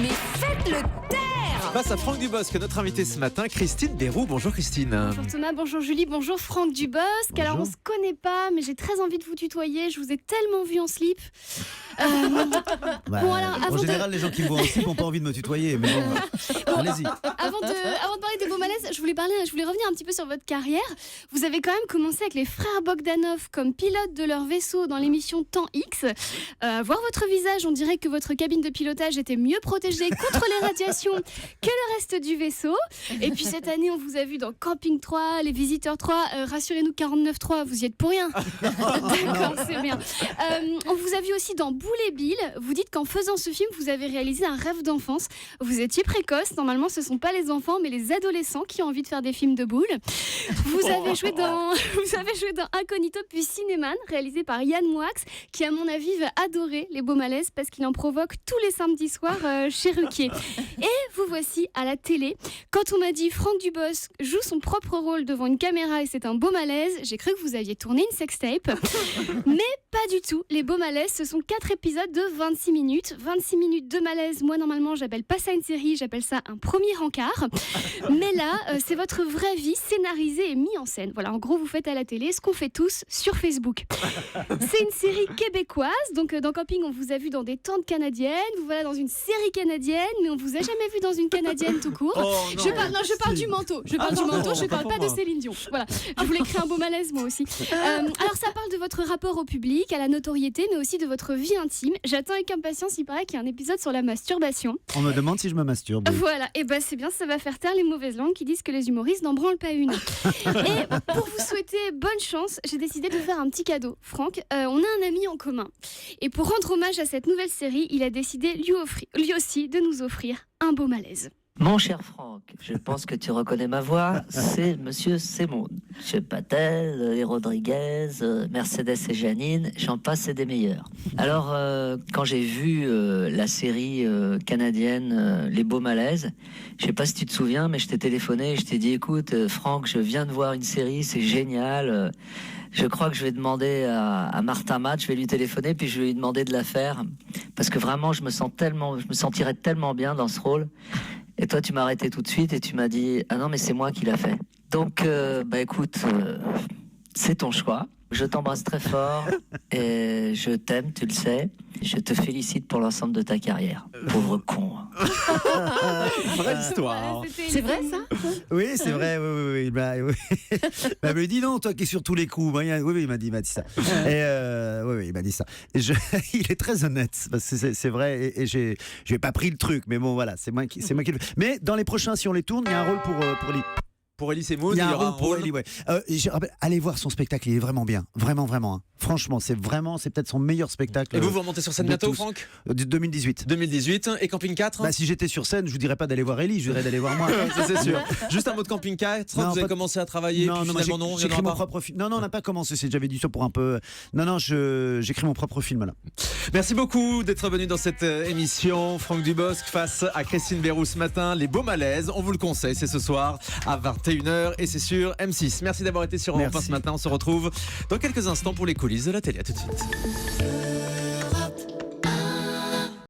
Mais faites-le taire! Face à Franck Dubosc, notre invité ce matin, Christine Béroux. Bonjour Christine. Bonjour Thomas, bonjour Julie, bonjour Franck Dubosc. Bonjour. Alors on se connaît pas, mais j'ai très envie de vous tutoyer. Je vous ai tellement vu en slip. Bon, alors, en général, les gens qui me voient en slip n'ont pas envie de me tutoyer. Mais bon, allez-y. Avant de parler des beaux malaises, je voulais revenir un petit peu sur votre carrière. Vous avez quand même commencé avec les frères Bogdanov comme pilote de leur vaisseau dans l'émission Temps X. Voir votre visage, on dirait que votre cabine de pilotage était mieux protégée contre les radiations que le reste du vaisseau. Et puis cette année, on vous a vu dans Camping 3, Les Visiteurs 3. Rassurez-nous, 49.3, vous y êtes pour rien. D'accord, c'est bien. On vous a vu aussi dans Boule et Bill. Vous dites qu'en faisant ce film, vous avez réalisé un rêve d'enfance. Vous étiez précoce. Normalement, ce ne sont pas les enfants, mais les adolescents qui ont envie de faire des films de boules. Vous avez joué dans Incognito puis Cinéman, réalisé par Yann Moix, qui, à mon avis, va adorer les beaux malaises parce qu'il en provoque tous les samedis soirs chez Ruquier. Et vous voici à la télé. Quand on m'a dit Franck Dubosc joue son propre rôle devant une caméra et c'est un beau malaise, j'ai cru que vous aviez tourné une sextape. Mais pas du tout. Les beaux malaises, ce sont 4 épisodes de 26 minutes. 26 minutes de malaise, moi normalement j'appelle pas ça une série, j'appelle ça un premier encart. Mais là, c'est votre vraie vie scénarisée et mise en scène. Voilà, en gros, vous faites à la télé ce qu'on fait tous sur Facebook. C'est une série québécoise, donc dans Camping, on vous a vu dans des tentes canadiennes, vous voilà dans une série canadienne, mais on vous a jamais vu dans une canadienne tout court. Je parle du manteau. Je parle pas de Céline Dion. Voilà, je voulais créer un beau malaise moi aussi. Alors ça parle de votre rapport au public, à la notoriété, mais aussi de votre vie intime. J'attends avec impatience, il paraît qu'il y a un épisode sur la masturbation. On me demande si je me masturbe. Voilà, et ben c'est bien, ça va faire taire les mauvaises langues qui disent que les humoristes n'en branlent pas une. Et pour vous souhaiter bonne chance, j'ai décidé de vous faire un petit cadeau. Franck, on a un ami en commun. Et pour rendre hommage à cette nouvelle série, il a décidé lui aussi de nous offrir un beau malaise. Mon cher Franck, je pense que tu reconnais ma voix, c'est Monsieur Semoun. Monsieur Patel, et Rodriguez, Mercedes et Janine, j'en passe et des meilleurs. Alors, quand j'ai vu la série canadienne Les Beaux Malaises, je sais pas si tu te souviens, mais je t'ai téléphoné et je t'ai dit, écoute, Franck, je viens de voir une série, c'est génial. Je crois que je vais demander à Martin Matt, je vais lui téléphoner, puis je vais lui demander de la faire, parce que vraiment, je me sentirais tellement bien dans ce rôle. Et toi, tu m'as arrêté tout de suite et tu m'as dit « Ah non, mais c'est moi qui l'a fait. » Donc, écoute, c'est ton choix. Je t'embrasse très fort et je t'aime, tu le sais. Je te félicite pour l'ensemble de ta carrière. Pauvre con. Vraie histoire. C'est vrai ça? Oui, c'est vrai. Oui. Elle me dit non, toi qui es sur tous les coups. Oui, il m'a dit ça. Et oui, il m'a dit ça. Et il est très honnête parce que c'est vrai. Et j'ai pas pris le truc, mais bon, voilà, c'est moi qui le fais. Mais dans les prochains, si on les tourne, il y a un rôle pour Ellie. Pour Elie Semoun, Il y a un aura rôle pour Ellie, ouais. Allez voir son spectacle, il est vraiment bien. Vraiment. Hein. Franchement, c'est peut-être son meilleur spectacle. Et vous remontez sur scène bientôt, Franck? 2018. 2018 et Camping 4. Si j'étais sur scène, je vous dirais pas d'aller voir Ellie, je dirais d'aller voir moi. Ça c'est sûr. Juste un mot de Camping 4, vous avez commencé à travailler, finalement j'écris mon propre film. Non, on n'a pas commencé, j'avais dit ça pour un peu. Non, j'écris mon propre film là. Merci beaucoup d'être venu dans cette émission. Franck Dubosc face à Christine Béroux ce matin. Les beaux malaises, on vous le conseille, c'est ce soir à 21h et c'est sur M6. Merci d'avoir été sur Europe 1 ce matin. On se retrouve dans quelques instants pour les coulisses de la télé. À tout de suite.